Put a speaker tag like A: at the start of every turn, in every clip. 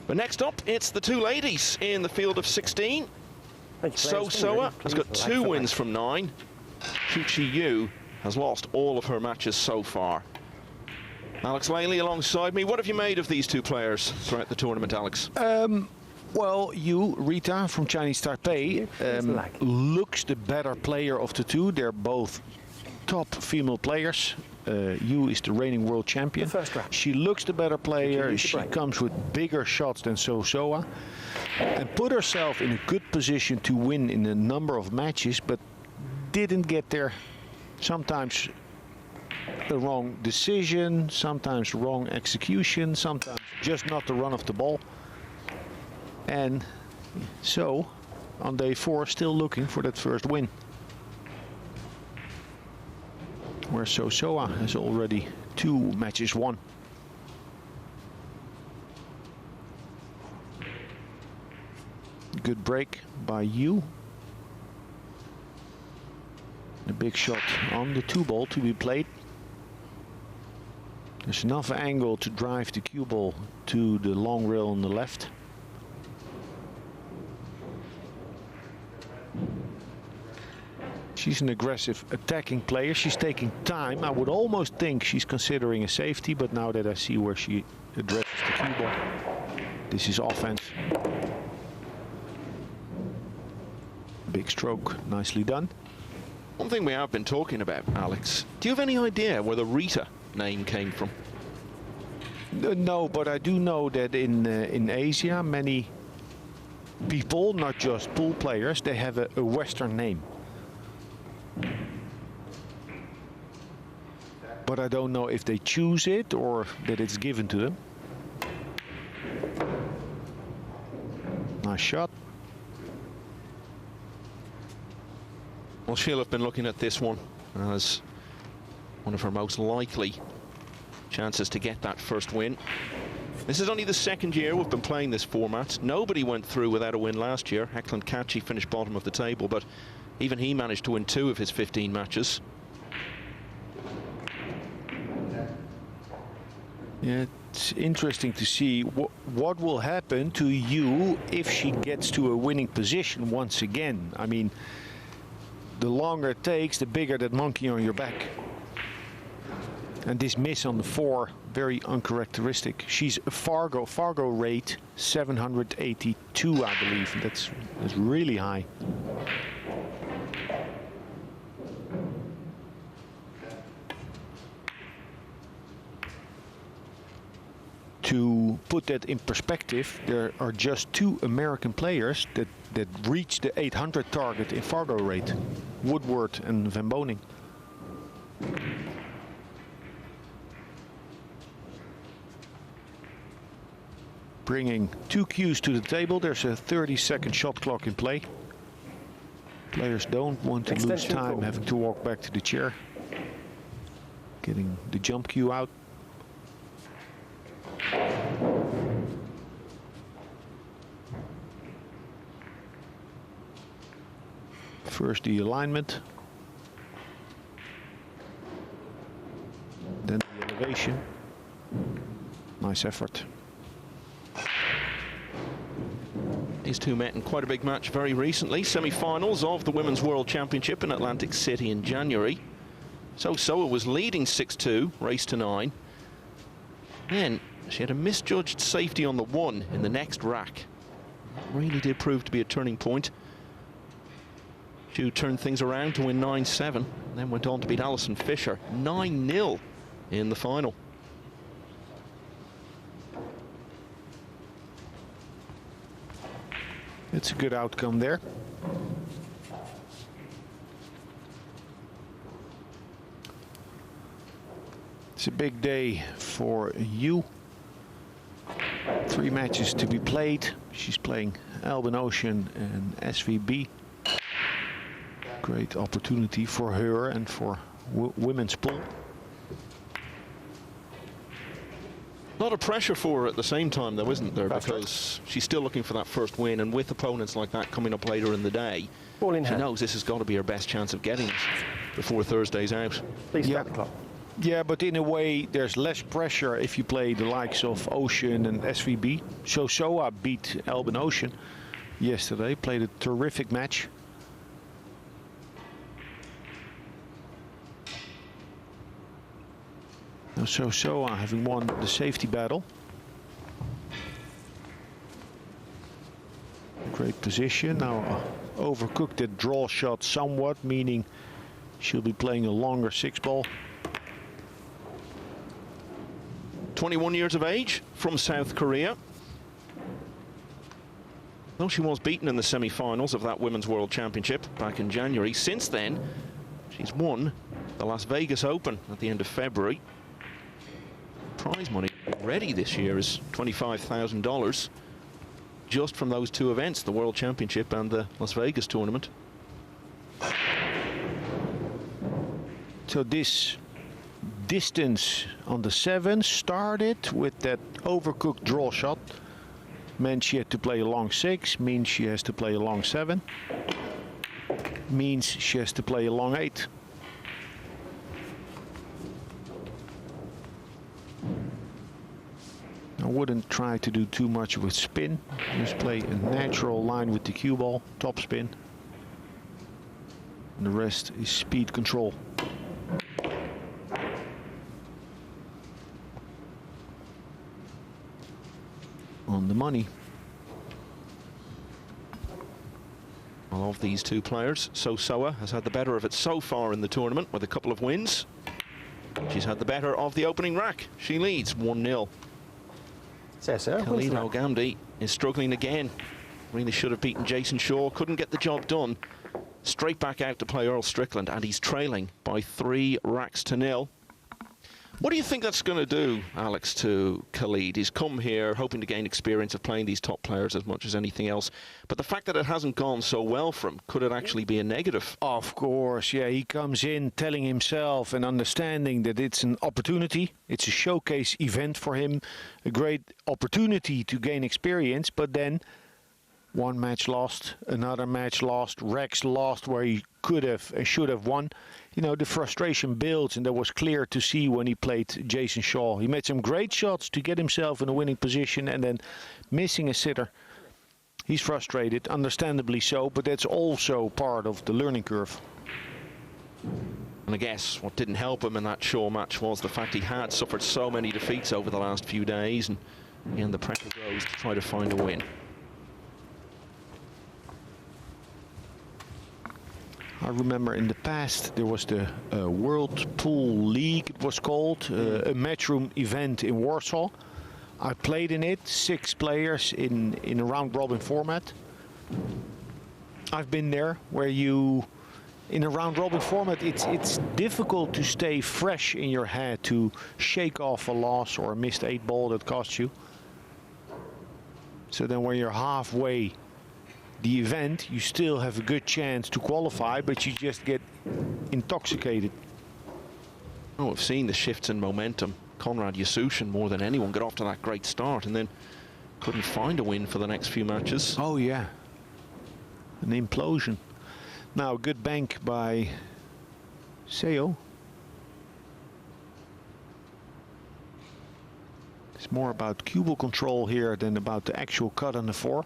A: But next up, it's the two ladies in the field of 16. Seo Seoa has got 2 wins from 9. Chou Chieh Yu has lost all of her matches so far. Alex Langley alongside me. What have you made of these two players throughout the tournament, Alex?
B: Well, Rita from Chinese Taipei looks the better player of the two. They're both top female players. Yu is the reigning world champion. She looks the better player. She comes with bigger shots than Seo Seoa and put herself in a good position to win in a number of matches, but didn't get there. Sometimes the wrong decision, sometimes wrong execution, sometimes just not the run of the ball. And so on day 4, still looking for that first win, where Seo Seoa has already 2 matches won. Good break by Yu. A big shot on the 2 ball to be played. There's enough angle to drive the cue ball to the long rail on the left. She's an aggressive attacking player. She's taking time. I would almost think she's considering a safety, but now that I see where she addresses the cue ball, this is offense. Big stroke, nicely done.
A: One thing we have been talking about, Alex, do you have any idea where the Rita name came from?
B: No, but I do know that in Asia, many people, not just pool players, they have a Western name. But I don't know if they choose it or that it's given to them. Nice shot.
A: Well, she'll have been looking at this one as one of her most likely chances to get that first win. This is only the 2nd year we've been playing this format. Nobody went through without a win last year. Heklan Kachi finished bottom of the table, but even he managed to win 2 of his 15 matches.
B: Yeah, it's interesting to see what will happen to Yu if she gets to a winning position once again. I mean, the longer it takes, the bigger that monkey on your back. And this miss on the 4, very uncharacteristic. She's a Fargo rate 782, I believe. That's really high. To put that in perspective, there are just 2 American players that reached the 800 target in Fargo rate, Woodward and Van Boning. Bringing 2 cues to the table. There's a 30-second shot clock in play. Players don't want to lose time having to walk back to the chair. Getting the jump cue out. First the alignment, then the elevation. Nice effort.
A: These two met in quite a big match very recently. Semi-finals of the Women's World Championship in Atlantic City in January. Seo Seoa was leading 6-2, race to 9. Then she had a misjudged safety on the 1 in the next rack. That really did prove to be a turning point. Chou turned things around to win 9-7, and then went on to beat Alison Fisher 9-0 in the final.
B: It's a good outcome there. It's a big day for Yu. 3 matches to be played. She's playing Albion Ocean and SVB. Great opportunity for her and for women's pool.
A: A lot of pressure for her at the same time, though, isn't there? Because she's still looking for that first win, and with opponents like that coming up later in the day, she knows this has got to be her best chance of getting it before Thursday's out.
C: Please start the clock.
B: Yeah, but in a way, there's less pressure if you play the likes of Ocean and SVB. Seo Seoa beat Albin Ocean yesterday, played a terrific match. Now Seo Seoa having won the safety battle. Great position. Now overcooked that draw shot somewhat, meaning she'll be playing a longer 6-ball.
A: 21 years of age, from South Korea. Though she was beaten in the semi-finals of that Women's World Championship back in January, since then she's won the Las Vegas Open at the end of February. Prize money already this year is $25,000 just from those two events, the World Championship and the Las Vegas tournament.
B: So this distance on the 7 started with that overcooked draw shot. Meant she had to play a long 6, means she has to play a long 7, means she has to play a long 8. I wouldn't try to do too much with spin. Just play a natural line with the cue ball, top spin. And the rest is speed control. On the money.
A: Well, of these two players, Seo Seoa has had the better of it so far in the tournament with a couple of wins. She's had the better of the opening rack. She leads 1-0. Khalid Al-Ghamdi is struggling again. Really should have beaten Jason Shaw, couldn't get the job done. Straight back out to play Earl Strickland, and he's trailing by 3 racks to 0. What do you think that's going to do, Alex, to Khalid? He's come here hoping to gain experience of playing these top players as much as anything else. But the fact that it hasn't gone so well for him, could it actually be a negative?
B: Of course, yeah. He comes in telling himself and understanding that it's an opportunity. It's a showcase event for him. A great opportunity to gain experience. But then one match lost, another match lost, racks lost where he could have and should have won. You know, the frustration builds, and that was clear to see when he played Jason Shaw. He made some great shots to get himself in a winning position, and then missing a sitter. He's frustrated, understandably so, but that's also part of the learning curve.
A: And I guess what didn't help him in that Shaw match was the fact he had suffered so many defeats over the last few days, and again the pressure grows to try to find a win.
B: I remember in the past there was the World Pool League, it was called, a Matchroom event in Warsaw. I played in it, 6 players in a round-robin format. I've been there where you, in a round-robin format, it's difficult to stay fresh in your head, to shake off a loss or a missed 8-ball that cost you. So then when you're halfway the event, you still have a good chance to qualify, but you just get intoxicated.
A: Oh, I've seen the shifts in momentum. Konrad Yasusin, more than anyone, got off to that great start and then couldn't find a win for the next few matches.
B: Oh, yeah. An implosion. Now, good bank by Seo. It's more about cue ball control here than about the actual cut on the 4.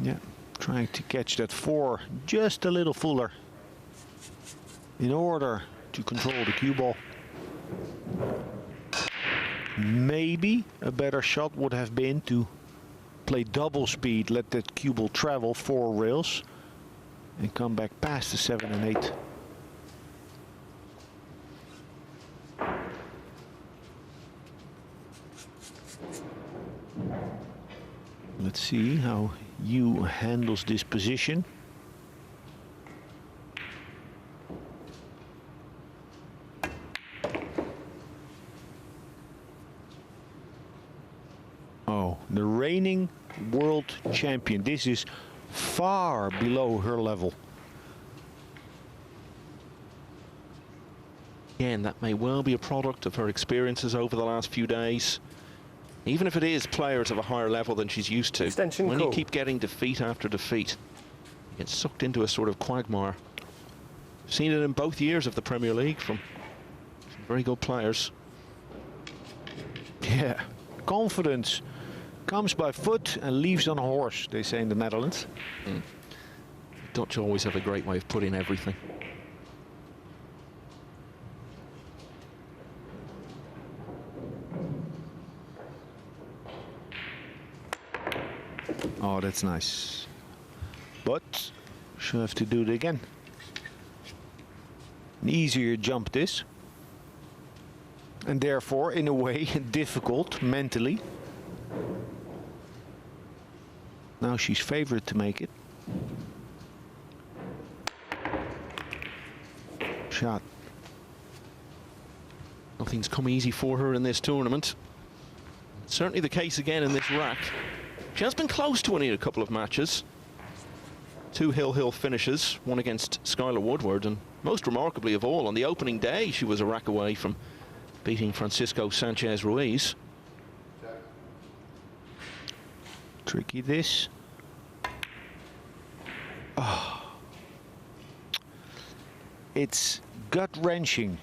B: Yeah, trying to catch that 4 just a little fuller in order to control the cue ball. Maybe a better shot would have been to play double speed, let that cue ball travel 4 rails and come back past the 7 and 8. Let's see how Yu handles this position. Oh, the reigning world champion. This is far below her level.
A: Again, that may well be a product of her experiences over the last few days. Even if it is players of a higher level than she's used to, when you keep getting defeat after defeat, gets sucked into a sort of quagmire. Seen it in both years of the Premier League from some very good players.
B: Yeah, confidence comes by foot and leaves on a horse, they say in the Netherlands.
A: Dutch always have a great way of putting everything.
B: Oh, that's nice. But she'll have to do it again. An easier jump this. And therefore, in a way, difficult mentally. Now she's favored to make it. Shot.
A: Nothing's come easy for her in this tournament. Certainly the case again in this rack. She has been close to winning a couple of matches. 2 Hill finishes, one against Skylar Woodward, and most remarkably of all, on the opening day she was a rack away from beating Francisco Sanchez Ruiz.
B: Tricky this. Oh. It's gut-wrenching.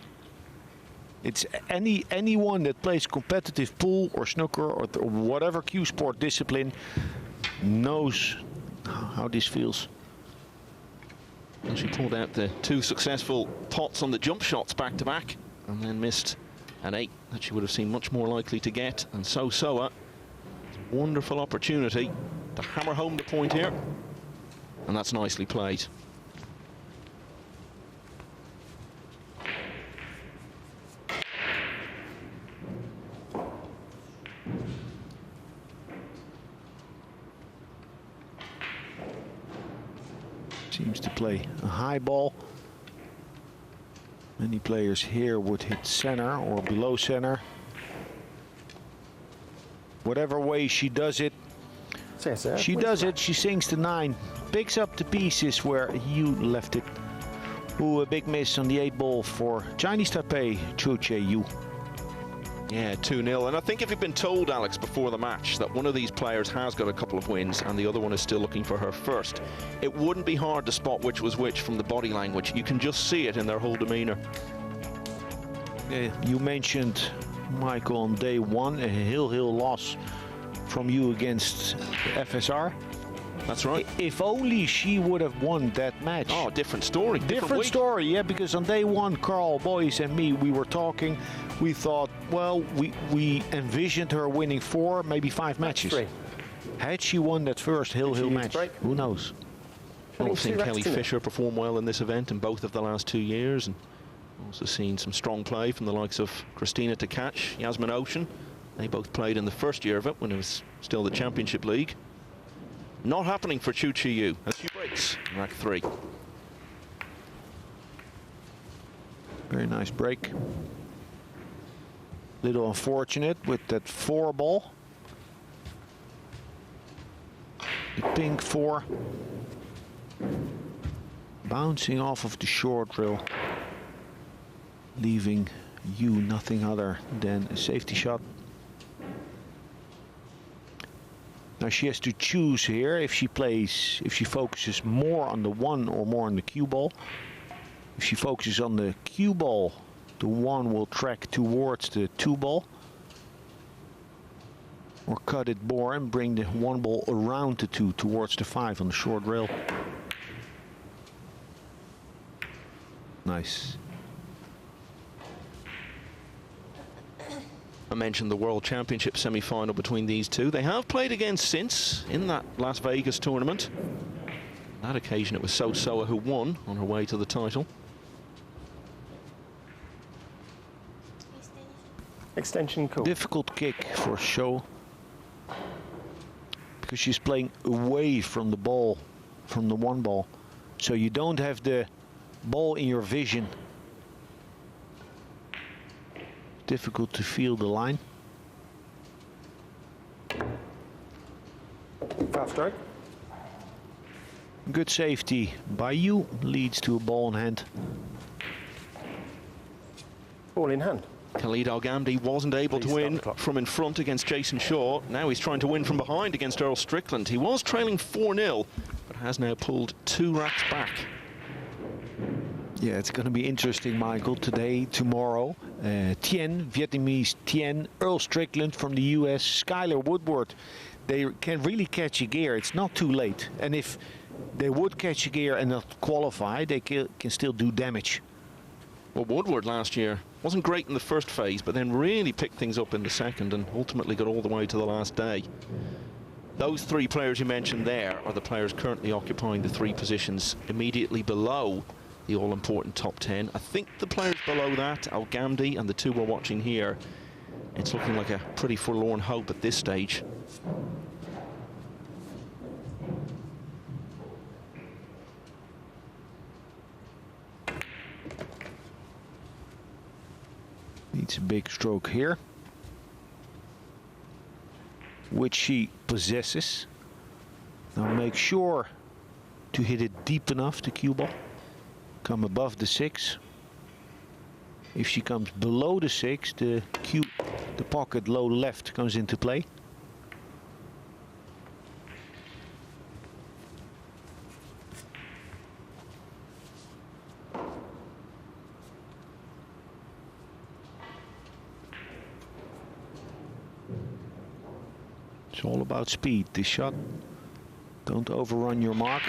B: It's anyone that plays competitive pool or snooker or whatever cue sport discipline knows how this feels.
A: And she pulled out the 2 successful pots on the jump shots back to back, and then missed an 8 that she would have seemed much more likely to get. And Seo Seoa, wonderful opportunity to hammer home the point here, and that's nicely played.
B: Seems to play a high ball. Many players here would hit center or below center. Whatever way she does it, she does it. She sinks the 9, picks up the pieces where Yu left it. Ooh, a big miss on the 8 ball for Chinese Taipei, Chou Chieh Yu.
A: Yeah, 2-0. And I think if you've been told, Alex, before the match that one of these players has got a couple of wins and the other one is still looking for her first, it wouldn't be hard to spot which was which from the body language. You can just see it in their whole demeanour.
B: You mentioned, Michael, on day 1, a Hill loss from you against FSR.
A: That's right.
B: If only she would have won that match.
A: Oh, different story.
B: Different story, yeah, because on day 1, Carl, Boyce and me, we were talking. We thought, well, we envisioned her winning 4, maybe 5 matches.
C: 3.
B: Had she won that first Hill match, who knows?
A: I've seen Kelly Fisher perform well in this event in both of the last 2 years, and also seen some strong play from the likes of Christina Tkach, Yasmin Ocean. They both played in the first year of it when it was still the Championship League. Not happening for Chou Chieh Yu as she breaks rack 3.
B: Very nice break. Little unfortunate with that 4 ball. The pink 4. Bouncing off of the short rail, leaving Yu nothing other than a safety shot. Now she has to choose here if she focuses more on the 1 or more on the cue ball. If she focuses on the cue ball, the 1 will track towards the 2 ball. Or cut it more and bring the 1 ball around the 2 towards the 5 on the short rail. Nice.
A: I mentioned the World Championship semi-final between these two. They have played again since in that Las Vegas tournament. On that occasion it was Seo Seoa who won on her way to the title.
C: Extension cool.
B: Difficult kick for Seo, because she's playing away from the ball, from the 1 ball. So you don't have the ball in your vision. Difficult to feel the line.
C: Foul stroke.
B: Good safety by Yu, leads to a ball in hand.
C: Ball in hand.
A: Khalid Al-Ghamdi wasn't able to win from in front against Jason Shaw. Now he's trying to win from behind against Earl Strickland. He was trailing 4-0 but has now pulled 2 racks back.
B: Yeah, it's going to be interesting, Michael, today, tomorrow. Tien, Vietnamese Tien, Earl Strickland from the US, Skylar Woodward. They can really catch a gear. It's not too late. And if they would catch a gear and not qualify, they can still do damage.
A: Well, Woodward last year wasn't great in the first phase, but then really picked things up in the second and ultimately got all the way to the last day. Those 3 players you mentioned there are the players currently occupying the 3 positions immediately below the all-important top 10. I think the players below that, Al Ghamdi and the 2 we're watching here, it's looking like a pretty forlorn hope at this stage.
B: Needs a big stroke here, which she possesses. Now make sure to hit it deep enough, the cue ball. Come above the 6. If she comes below the 6, the pocket low left comes into play. It's all about speed, this shot. Don't overrun your mark.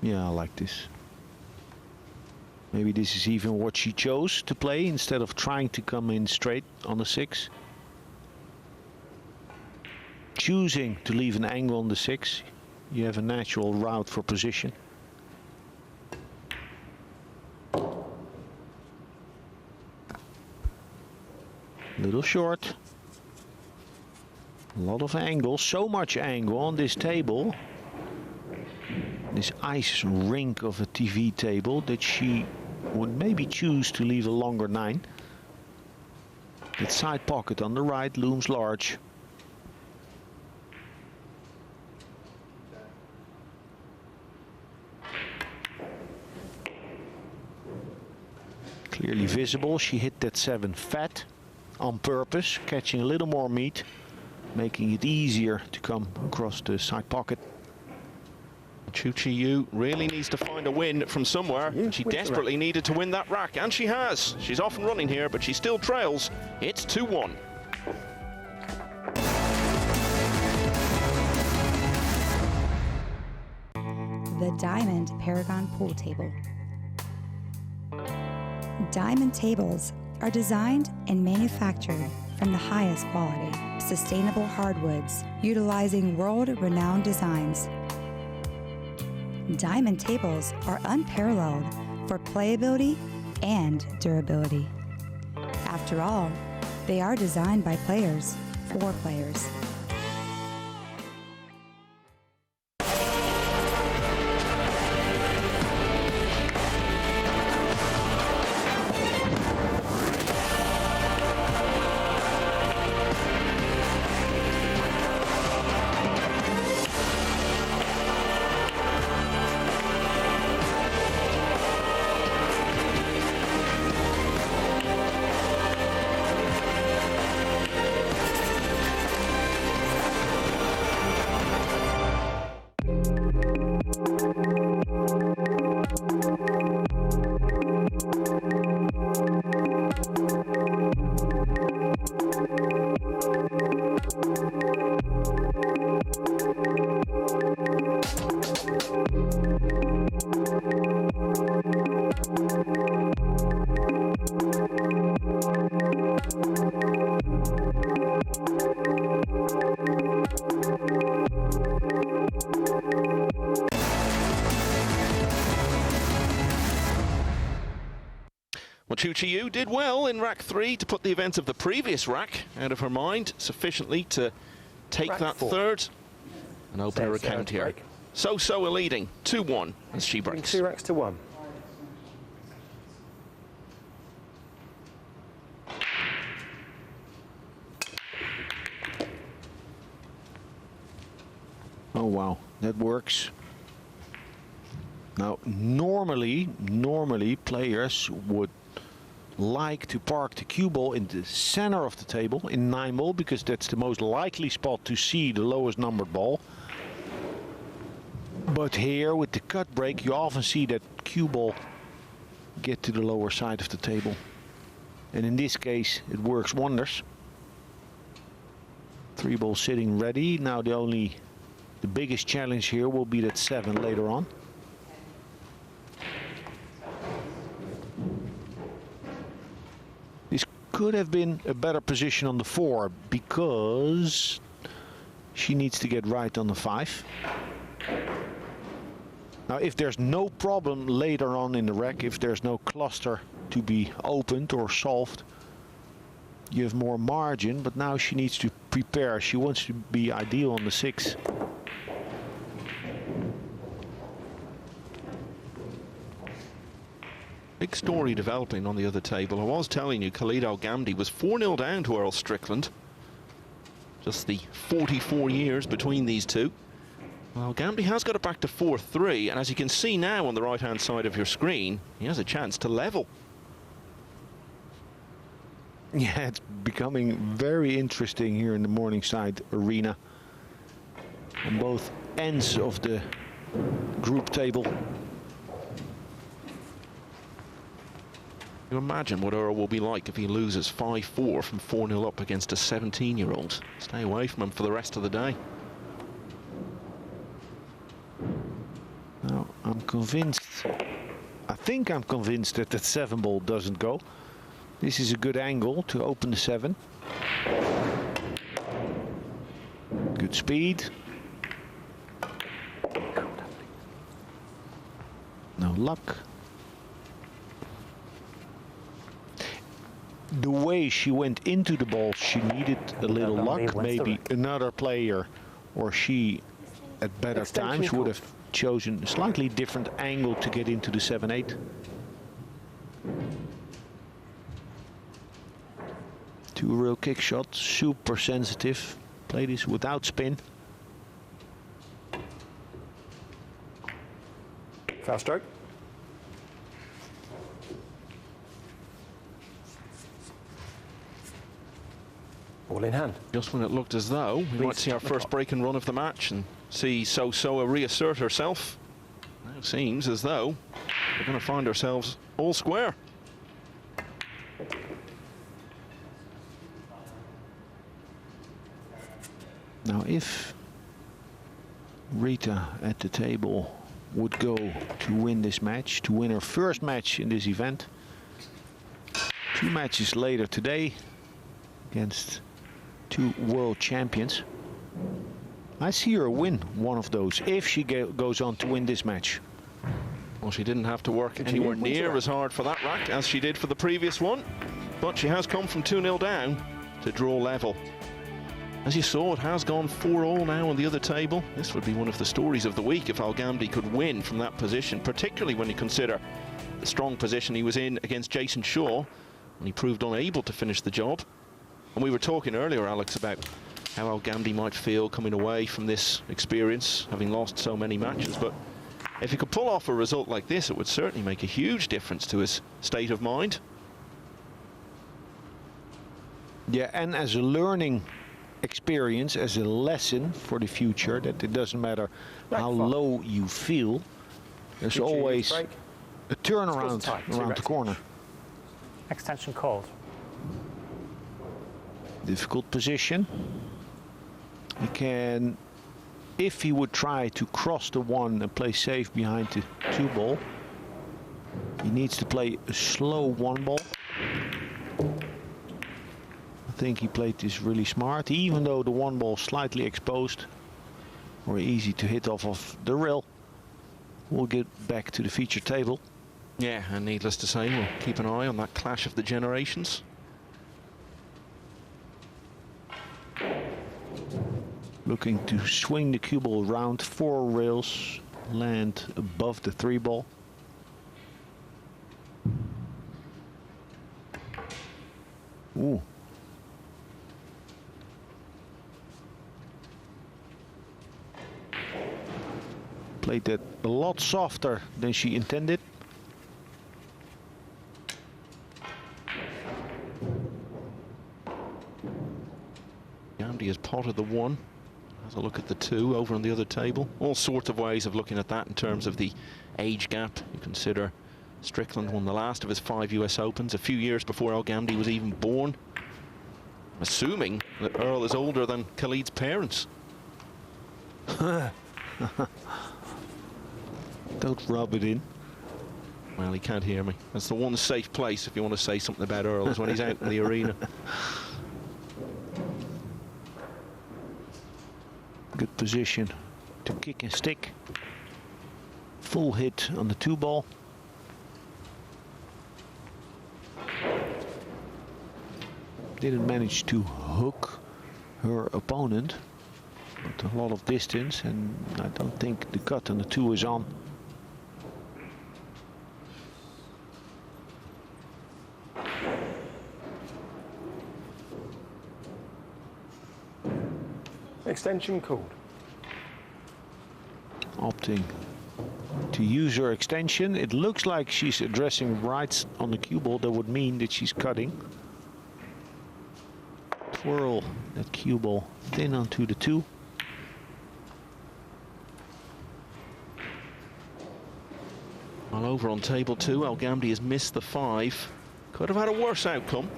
B: Yeah, I like this. Maybe this is even what she chose to play instead of trying to come in straight on the 6. Choosing to leave an angle on the 6, you have a natural route for position. Little short. A lot of angle, so much angle on this table. This ice rink of a TV table that she would maybe choose to leave a longer 9. That side pocket on the right looms large. Clearly visible, she hit that 7 fat on purpose, catching a little more meat, making it easier to come across the side pocket.
A: Chou Chieh Yu really needs to find a win from somewhere. She desperately needed to win that rack, and she has. She's off and running here, but she still trails. It's 2-1.
D: The Diamond Paragon Pool Table. Diamond tables are designed and manufactured from the highest quality, sustainable hardwoods, utilizing world-renowned designs. Diamond tables are unparalleled for playability and durability. After all, they are designed by players for players.
A: Well, Chou Chieh Yu did well in rack 3 to put the events of the previous rack out of her mind sufficiently to take
C: Rack
A: that
C: 4.
A: third and open her
C: Seo
A: account
C: Seoa
A: here.
C: break.
A: Seo Seoa leading 2-1 as she breaks.
C: 2 racks to 1.
B: Oh wow, that works. Now normally players would like to park the cue ball in the center of the table in 9-ball, because that's the most likely spot to see the lowest numbered ball. But here with the cut break, you often see that cue ball get to the lower side of the table. And in this case, it works wonders. 3-ball sitting ready. Now the biggest challenge here will be that 7 later on. This could have been a better position on the 4 because she needs to get right on the 5. Now, if there's no problem later on in the rack, if there's no cluster to be opened or solved, you have more margin, but now she needs to prepare. She wants to be ideal on the 6.
A: Big story developing on the other table. I was telling you, Khalid Al-Ghamdi was 4-0 down to Earl Strickland. Just the 44 years between these two. Well, Ghamdi has got it back to 4-3, and as you can see now on the right-hand side of your screen, he has a chance to level.
B: Yeah, it's becoming very interesting here in the Morningside arena. On both ends of the group table.
A: You imagine what Earl will be like if he loses 5-4 from 4-0 up against a 17-year-old. Stay away from him for the rest of the day.
B: Now, I'm convinced, I think I'm convinced that 7-ball doesn't go. This is a good angle to open the 7. Good speed. No luck. The way she went into the ball, she needed a little luck. Maybe another player or she at better times would have chosen a slightly different angle to get into the 7-8. Two real kick shots, super sensitive. Play this without spin.
C: Foul stroke. All in hand.
A: Just when it looked as though we might see our first break and run of the match and see Seo Seoa reassert herself. Now it seems as though we're going to find ourselves all square.
B: Now if Rita at the table would go to win this match, to win her first match in this event, 2 matches later today against 2 world champions, I see her win one of those if she goes on to win this match.
A: Well, she didn't have to work anywhere near as hard for that rack as she did for the previous one, but she has come from 2-0 down to draw level. As you saw, it has gone 4-all now on the other table. This would be one of the stories of the week if Al-Ghamdi could win from that position, particularly when you consider the strong position he was in against Jason Shaw, and he proved unable to finish the job. And we were talking earlier, Alex, about how Al-Ghamdi might feel coming away from this experience, having lost so many matches. But if he could pull off a result like this, it would certainly make a huge difference to his state of mind.
B: Yeah, and as a learning experience, as a lesson for the future, that it doesn't matter how low you feel, there's always a turnaround around the corner.
E: Extension called.
B: Difficult position. He can, if he would try to cross the 1 and play safe behind the 2-ball, he needs to play a slow 1-ball. I think he played this really smart, even though the 1-ball slightly exposed or easy to hit off of the rail. We'll get back to the feature table.
A: Yeah, and needless to say, we'll keep an eye on that clash of the generations.
B: Looking to swing the cue ball around 4 rails, land above the 3-ball. Ooh. Played that a lot softer than she intended.
A: Gamdy has potted the 1. Has a look at the 2 over on the other table. All sorts of ways of looking at that in terms of the age gap. You consider Strickland won the last of his 5 US Opens a few years before El Gamdy was even born. Assuming that Earl is older than Khalid's parents.
B: Don't rub it in.
A: Well, he can't hear me. That's the one safe place if you want to say something about Earl, is when he's out in the arena.
B: Good position to kick and stick. Full hit on the 2 ball. Didn't manage to hook her opponent, but a lot of distance, and I don't think the cut on the 2 is on.
C: Extension called.
B: Opting to use her extension. It looks like she's addressing right on the cue ball. That would mean that she's cutting. Twirl that cue ball thin onto the 2.
A: Well, over on table 2, El Gamdy has missed the 5. Could have had a worse outcome.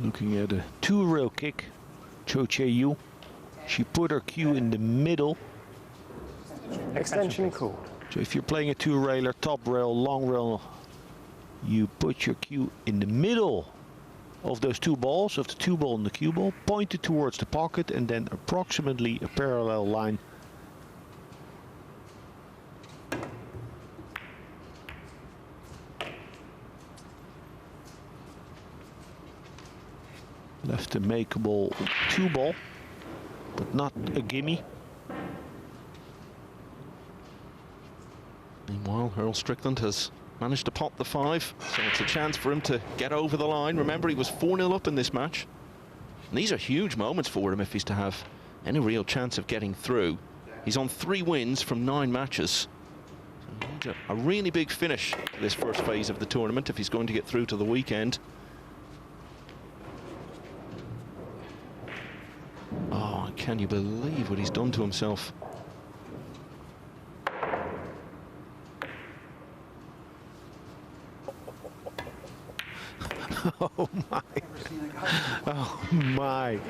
B: Looking at a 2-rail kick, Chou Chieh Yu. She put her cue in the middle.
C: Extension called.
B: So if you're playing a 2-railer, top rail, long rail, you put your cue in the middle of those 2 balls, of the 2 ball and the cue ball, point it towards the pocket, and then approximately a parallel line. Left a makeable 2 ball, but not a gimme.
A: Meanwhile, Earl Strickland has managed to pot the 5, so it's a chance for him to get over the line. Remember, he was 4-0 up in this match. And these are huge moments for him if he's to have any real chance of getting through. He's on 3 wins from 9 matches. So he needs a really big finish to this first phase of the tournament if he's going to get through to the weekend. Oh, can you believe what he's done to himself?
B: Oh my. Oh my.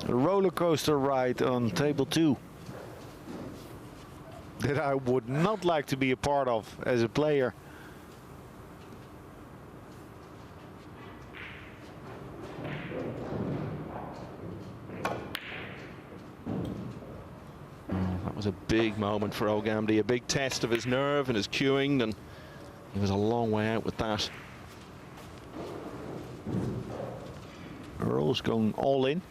B: A roller coaster ride on table 2 that I would not like to be a part of as a player.
A: That was a big moment for El Gamdy, a big test of his nerve and his cueing, and he was a long way out with that.
B: Earl's going all in.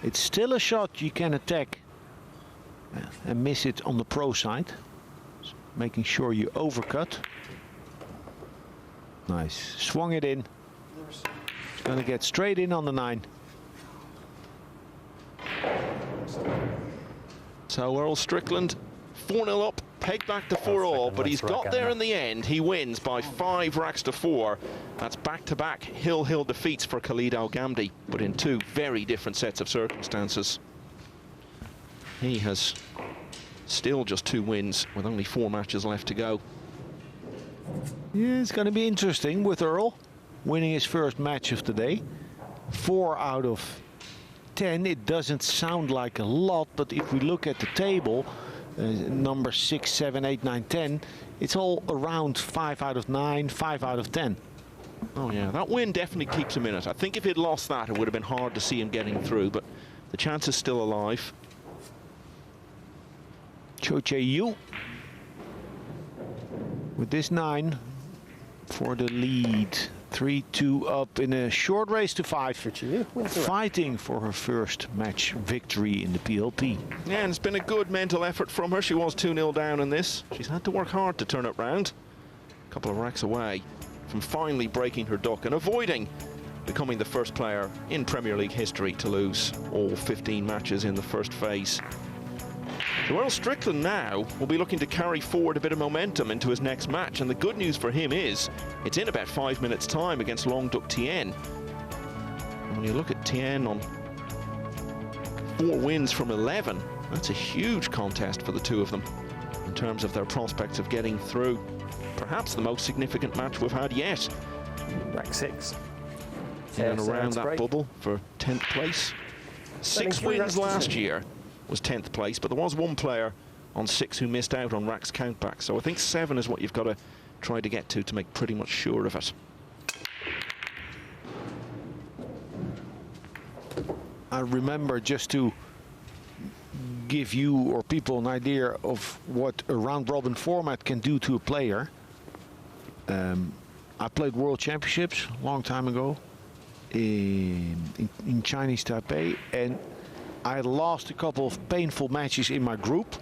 B: It's still a shot you can attack and miss it on the pro side. So making sure you overcut. Nice. Swung it in. It's going to get straight in on the 9.
A: So Earl Strickland 4-0 up, pegged back to 4-all, but he's got there in the end. He wins by 5 racks to 4. That's back-to-back hill defeats for Khalid El Gamdy, but in 2 very different sets of circumstances. He has still just 2 wins with only 4 matches left to go.
B: Yeah, it's going to be interesting with Earl winning his first match of the day. 4 out of 10. It doesn't sound like a lot, but if we look at the table, number 6, 7, 8, 9, 10, it's all around 5 out of 9, 5 out of 10.
A: Oh yeah, that win definitely keeps him in it. I think if he'd lost that, it would have been hard to see him getting through, but the chance is still alive.
B: Chou Chieh Yu with this 9 for the lead. 3-2 up in a short race to 5. Fighting for her first match victory in the PLP.
A: Yeah, and it's been a good mental effort from her. She was 2-0 down in this. She's had to work hard to turn it round. A couple of racks away from finally breaking her duck and avoiding becoming the first player in Premier League history to lose all 15 matches in the first phase. So Earl Strickland now will be looking to carry forward a bit of momentum into his next match, and the good news for him is it's in about 5 minutes' time against Long Duc Tien. And when you look at Tien on 4 wins from 11, that's a huge contest for the two of them in terms of their prospects of getting through perhaps the most significant match we've had yet.
C: Rack 6.
A: In and around that
C: break.
A: bubble for 10th place. 6 wins last year was 10th place, but there was one player on 6 who missed out on Rack's countback. So I think 7 is what you've got to try to get to make pretty much sure of it.
B: I remember, just to give you or people an idea of what a round-robin format can do to a player. I played World Championships a long time ago in Chinese Taipei, and I lost a couple of painful matches in my group,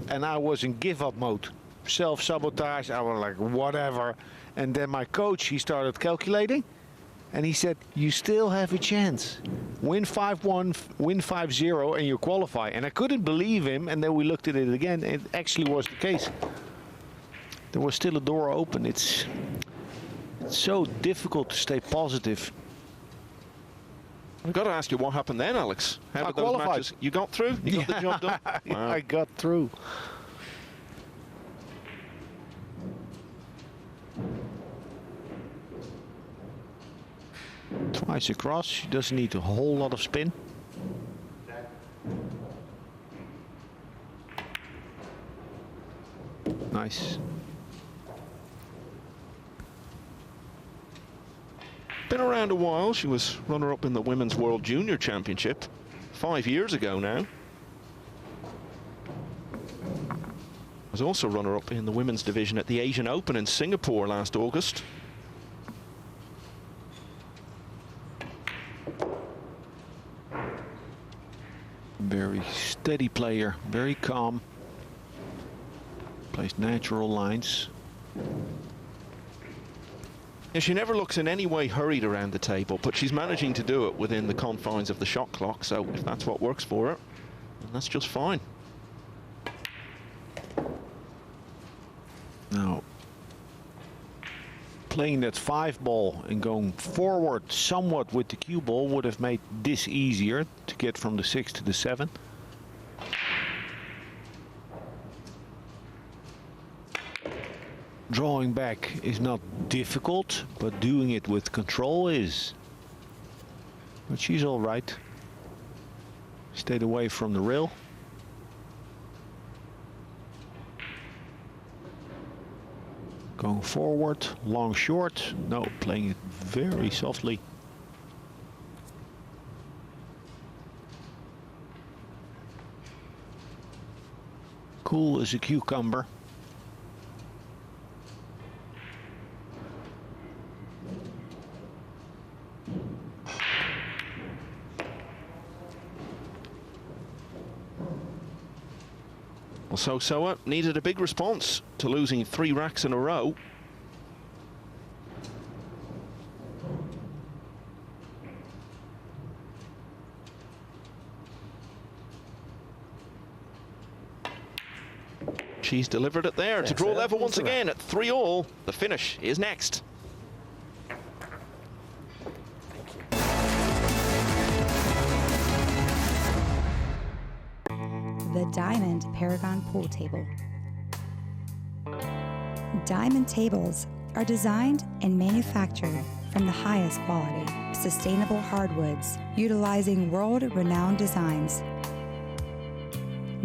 B: and I was in give-up mode. Self-sabotage, I was like, whatever. And then my coach, he started calculating, and he said, you still have a chance. Win 5-1, win 5-0, and you qualify. And I couldn't believe him, and then we looked at it again. It actually was the case. There was still a door open. It's so difficult to stay positive.
A: I've got to ask you what happened then, Alex. How did those
B: qualified.
A: matches? You got through? You got the job done? Wow.
B: I got through. Twice across. She doesn't need a whole lot of spin. Nice.
A: Been around a while. She was runner-up in the Women's World Junior Championship 5 years ago now. Was also runner-up in the women's division at the Asian Open in Singapore last August.
B: Very steady player, very calm. Plays natural lines.
A: Yeah, she never looks in any way hurried around the table, but she's managing to do it within the confines of the shot clock, so if that's what works for her, then that's just fine.
B: Now, playing that 5-ball and going forward somewhat with the cue ball would have made this easier to get from the 6 to the 7. Drawing back is not difficult, but doing it with control is. But she's all right. Stayed away from the rail. Going forward, long short. No, playing it very softly. Cool as a cucumber.
A: Well, Seo Seoa needed a big response to losing 3 racks in a row. She's delivered it there to draw level once again at 3-all. The finish is next.
D: The Diamond Paragon Pool Table. Diamond tables are designed and manufactured from the highest quality, sustainable hardwoods, utilizing world-renowned designs.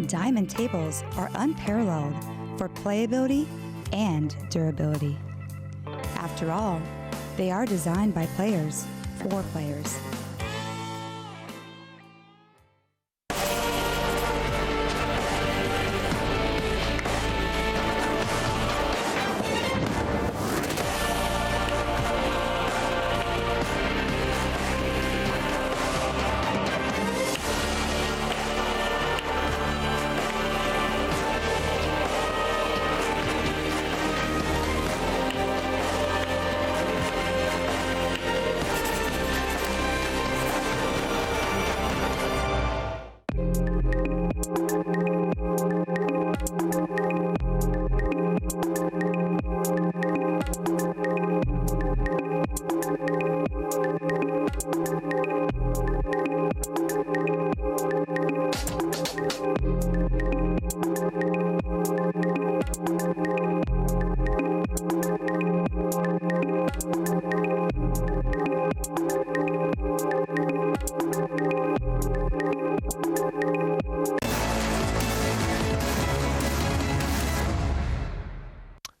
D: Diamond tables are unparalleled for playability and durability. After all, they are designed by players for players.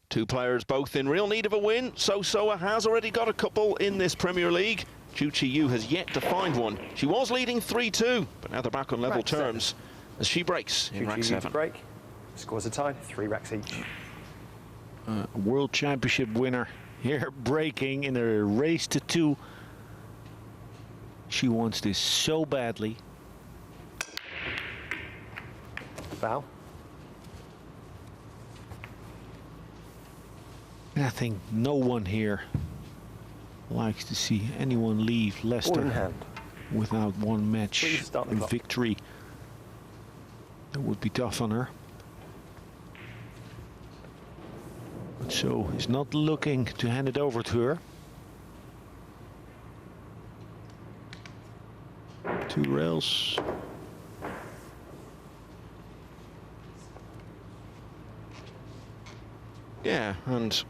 A: Two players both in real need of a win. Seo Seoa has already got a couple in this Premier League. Chou Chieh Yu has yet to find one. She was leading 3-2, but now they're back on level terms as she breaks in rack 7.
C: Break. Scores a tie, 3 racks each.
B: World Championship winner here breaking in a race to 2. She wants this so badly.
C: Foul.
B: I think no one here likes to see anyone leave
C: Ball in
B: Leicester
C: hand.
B: without one match
C: Please start the clock.
B: victory. That would be tough on her. But so is not looking to hand it over to her. 2 rails.
A: Yeah, and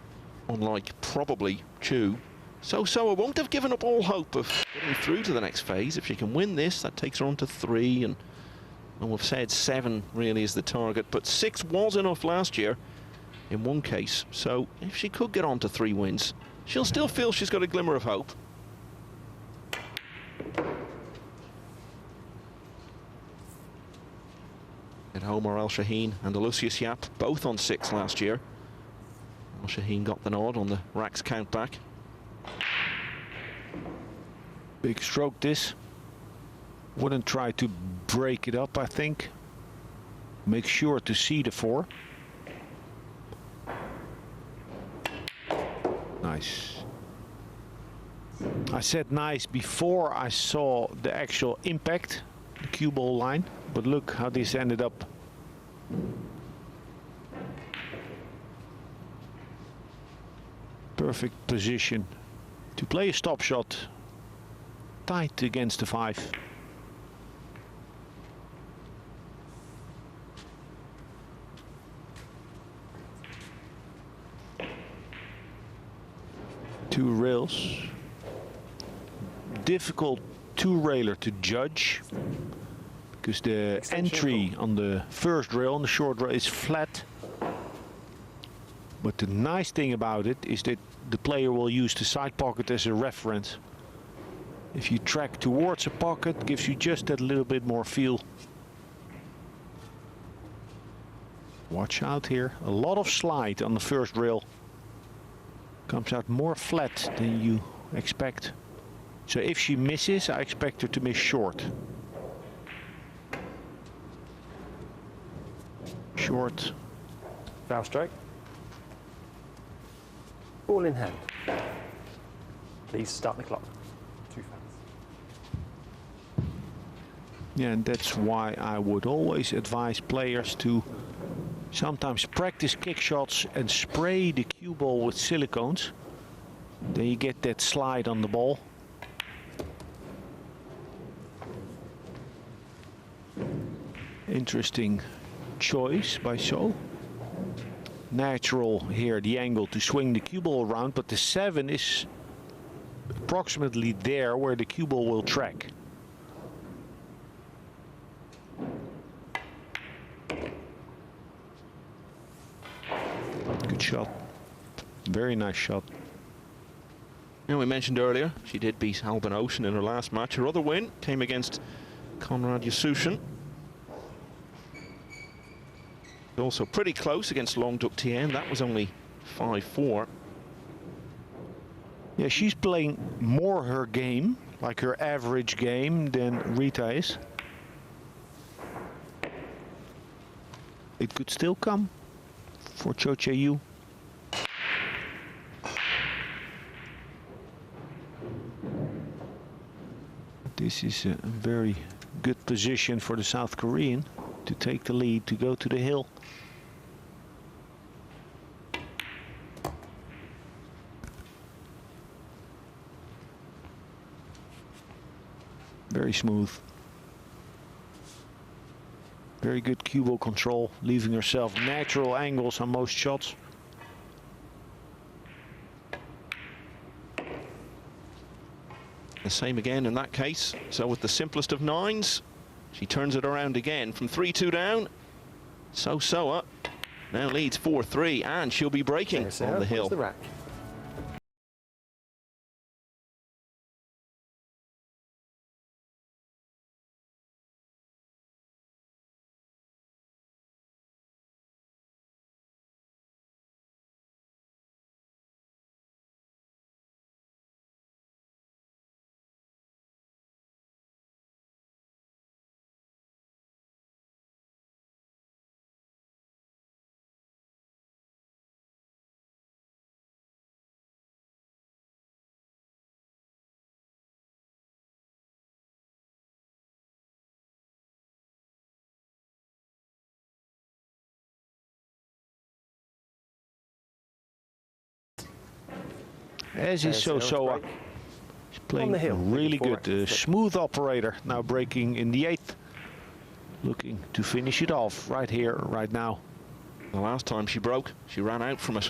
A: unlike probably Chou, Seo Seoa won't have given up all hope of getting through to the next phase. If she can win this, that takes her on to 3, and we've said 7 really is the target, but 6 was enough last year in one case. So if she could get on to 3 wins, she'll still feel she's got a glimmer of hope. At home are Al Shaheen and Aloysius Yap, both on 6 last year. Al Shaheen got the nod on the racks count back.
B: Big stroke this. Wouldn't try to break it up, I think. Make sure to see the 4. Nice. I said nice before I saw the actual impact, the cue ball line, but look how this ended up. Perfect position to play a stop shot tight against the 5. Two rails. Difficult 2-railer to judge because the entry on the first rail, on the short rail, is flat. But the nice thing about it is that the player will use the side pocket as a reference. If you track towards a pocket, gives you just that little bit more feel. Watch out here. A lot of slide on the first rail. Comes out more flat than you expect. So if she misses, I expect her to miss short. Short.
C: Foul stroke. Ball in hand. Please start the clock. 2 fouls.
B: Yeah, and that's why I would always advise players to sometimes practice kick shots and spray the cue ball with silicones. Then you get that slide on the ball. Interesting choice by Seo. Natural here, the angle to swing the cue ball around, but the 7 is approximately there where the cue ball will track. Good shot. Very nice shot.
A: And we mentioned earlier, she did beat Albin Ocean in her last match. Her other win came against Konrad Yasushin. Also pretty close against Long Duc Tien. That was only 5-4.
B: Yeah, she's playing more her game, like her average game, than Rita is. It could still come for Chou Chieh Yu. This is a very good position for the South Korean to take the lead, to go to the hill. Very smooth. Very good cue ball control, leaving herself natural angles on most shots.
A: The same again in that case. So with the simplest of nines, she turns it around again from 3-2 down. Seo Seoa now leads 4-3, and she'll be breaking on the hill.
C: The rack.
B: As is Seo Seoa. She's playing
C: the hill,
B: really
C: looking
B: good.
C: forward.
B: Smooth operator, now breaking in the 8th. Looking to finish it off right here, right now.
A: The last time she broke, she ran out from it.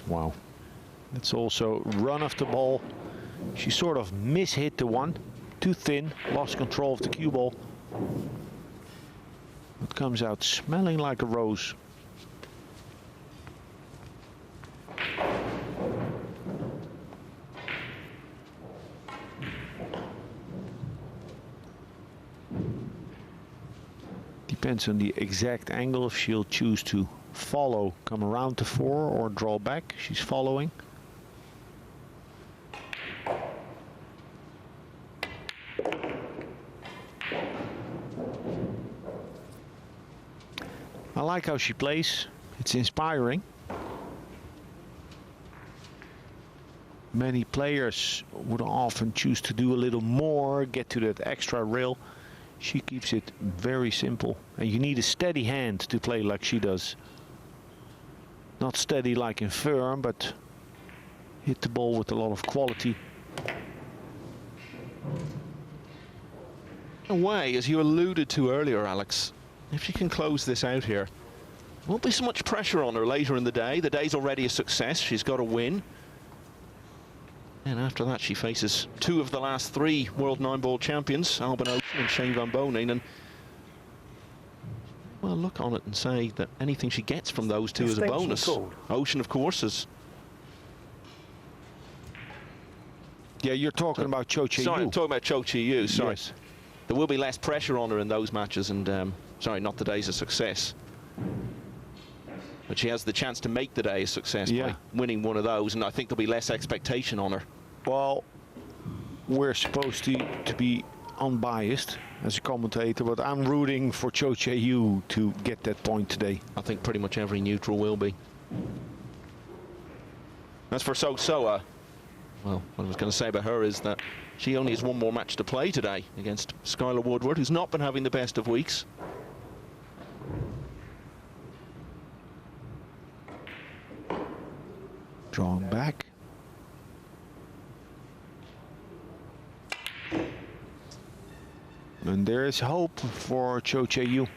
B: Wow. That's also run off the ball. She sort of mishit the one. Too thin, lost control of the cue ball. It comes out smelling like a rose. Depends on the exact angle if she'll choose to follow, come around to 4 or draw back. She's following. I like how she plays. It's inspiring. Many players would often choose to do a little more, get to that extra rail. She keeps it very simple. And you need a steady hand to play like she does. Not steady like in firm, but hit the ball with a lot of quality.
A: Away, as you alluded to earlier, Alex, if she can close this out here, won't be so much pressure on her later in the day. The day's already a success. She's got a win. And after that, she faces 2 of the last 3 World 9-ball champions, Albin Ocean and Shane van Bonen. And well, look on it and say that anything she gets from those 2 is a bonus.
C: Called?
A: Ocean, of course, is...
B: Yeah, you're talking about Chou Chieh Yu.
A: Sorry, I'm talking about Chou Chieh Yu, sorry.
B: Yes.
A: There will be less pressure on her in those matches, and sorry, not the day's a success. But she has the chance to make the day a success by winning one of those, and I think there'll be less expectation on her.
B: Well, we're supposed to be unbiased as a commentator, but I'm rooting for Chou Chieh Yu to get that point today.
A: I think pretty much every neutral will be. As for Seo Seoa, well, what I was going to say about her is that she only has 1 more match to play today against Skylar Woodward, who's not been having the best of weeks.
B: Drawing back. And there is hope for Chou Chieh Yu.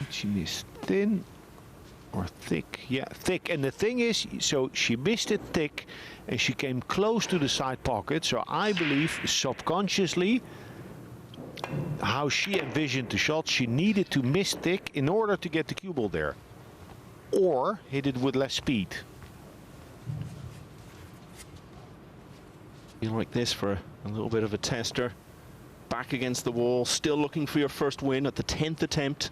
B: She missed thin or thick. Yeah, thick. And the thing is, so she missed it thick and she came close to the side pocket. So I believe subconsciously, how she envisioned the shot, she needed to miss thick in order to get the cue ball there. Or hit it with less speed.
A: You like this for a little bit of a tester. Back against the wall, still looking for your first win at the 10th attempt.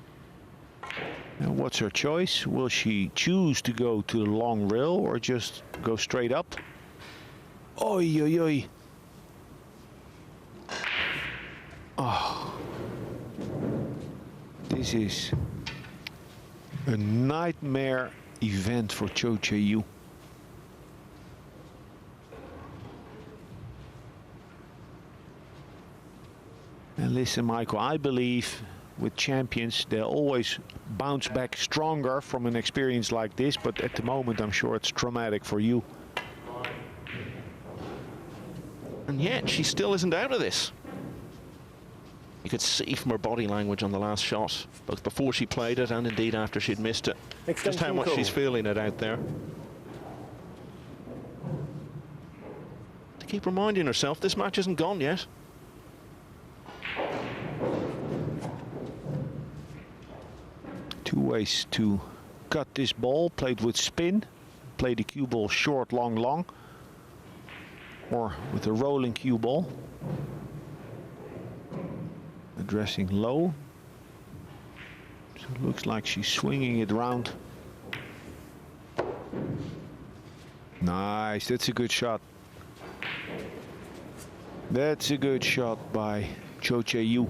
B: Now what's her choice? Will she choose to go to the long rail or just go straight up? Oi, oi, oi. Oh. This is a nightmare event for Chou Chieh Yu. And listen, Michael, I believe with champions, they'll always bounce back stronger from an experience like this, but at the moment, I'm sure it's traumatic for you.
A: And yet she still isn't out of this. You could see from her body language on the last shot, both before she played it and indeed after she'd missed it, just how much she's feeling it out there. To keep reminding herself this match isn't gone yet.
B: Two ways to cut this ball. Played with spin, play the cue ball short, long, long, or with a rolling cue ball. Addressing low. So it looks like she's swinging it round. Nice, that's a good shot. That's a good shot by Chou Chieh Yu.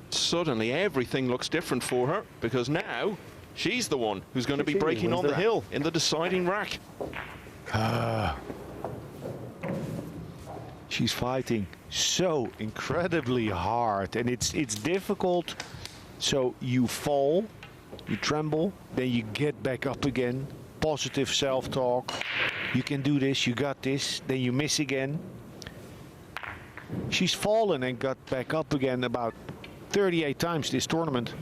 A: Suddenly everything looks different for her, because now she's the one who's going to be breaking on the hill in the deciding rack.
B: She's fighting so incredibly hard, and it's difficult. So you fall, you tremble, then you get back up again. Positive self-talk. You can do this, you got this, then you miss again. She's fallen and got back up again about 38 times this tournament.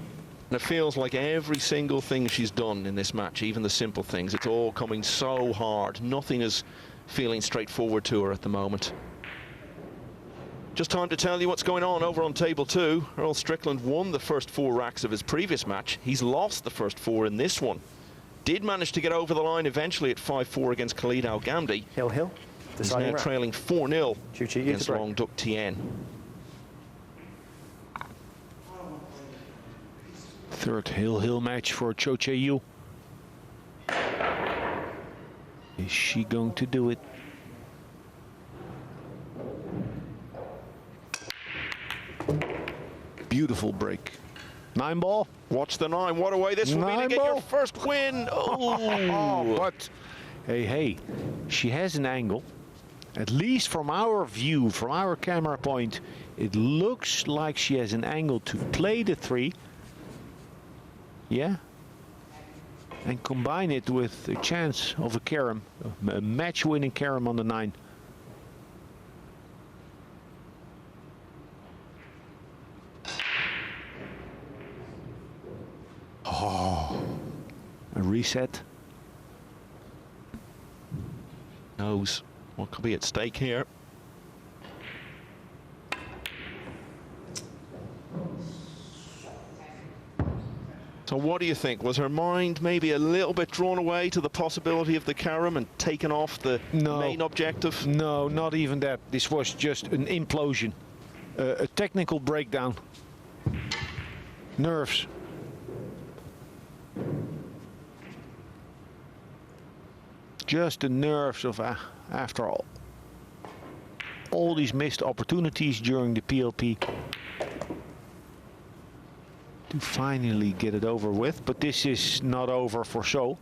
A: And it feels like every single thing she's done in this match, even the simple things, it's all coming so hard. Nothing is feeling straightforward to her at the moment. Just time to tell you what's going on over on table 2. Earl Strickland won the first 4 racks of his previous match. He's lost the first 4 in this one. Did manage to get over the line eventually at 5-4 against Khalid Al Ghamdi.
C: Hill.
A: He's now trailing 4-0
C: Chou Chieh Yu
A: against Long Duc Tien.
B: Third hill match for Chou Chieh Yu. Is she going to do it? Beautiful break. 9 ball.
A: Watch the 9. What a way this will be to get your first win. Oh,
B: but hey, she has an angle. At least from our view, from our camera point, it looks like she has an angle to play the 3. Yeah. And combine it with a chance of a carom, a match-winning carom on the 9. Oh, a reset.
A: Knows what could be at stake here. So what do you think? Was her mind maybe a little bit drawn away to the possibility of the carom and taken off the main objective?
B: No, not even that. This was just an implosion, a technical breakdown. Nerves. Just the nerves of after all these missed opportunities during the PLP to finally get it over with. But this is not over for Seo.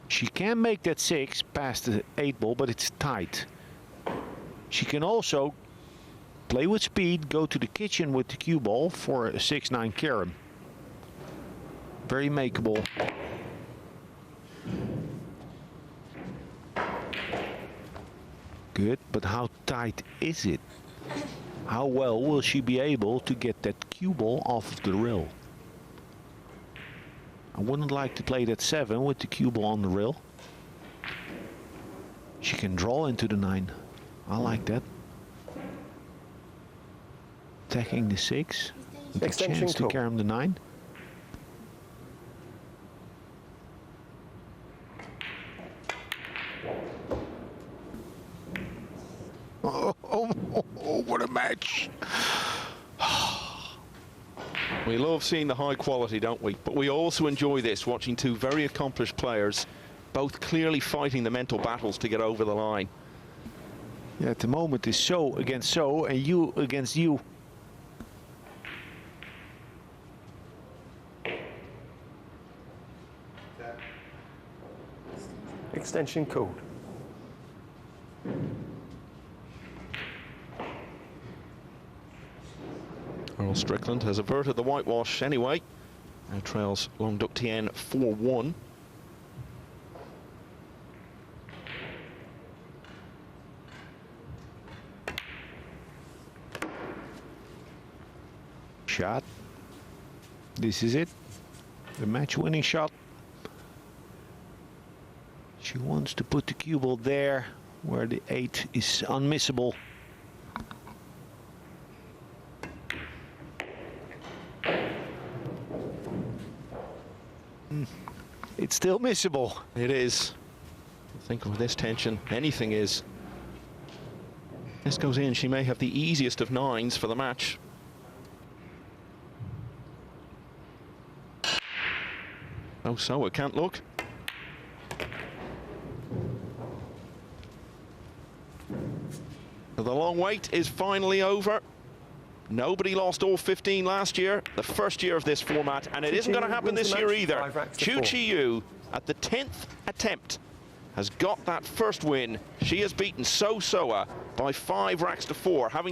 B: She can make that 6 past the 8 ball, but it's tight. She can also play with speed, go to the kitchen with the cue ball for a 6-9 carom. Very makeable. Good, but how tight is it? How well will she be able to get that cue ball off of the rail? I wouldn't like to play that 7 with the cue ball on the rail. She can draw into the 9. I like that. Attacking the 6 with a chance to carom the 9. Oh, what a match.
A: We love seeing the high quality, don't we? But we also enjoy this, watching 2 very accomplished players, both clearly fighting the mental battles to get over the line.
B: Yeah, at the moment it's Seo against Seo and you against you.
C: Extension called.
A: Earl Strickland has averted the whitewash anyway. Now trails Long Duc Tien 4-1.
B: shot. This is it. The match-winning shot. She wants to put the cue ball there, where the 8 is unmissable. It's still missable.
A: It is. I think with this tension, anything is. This goes in, she may have the easiest of 9s for the match. Oh, Seoa can't look. The long wait is finally over. Nobody lost all 15 last year, the first year of this format, and it isn't going to happen this year either. Chou Chieh Yu, at the 10th attempt, has got that first win. She has beaten Seo Seoa by 5 racks to 4, having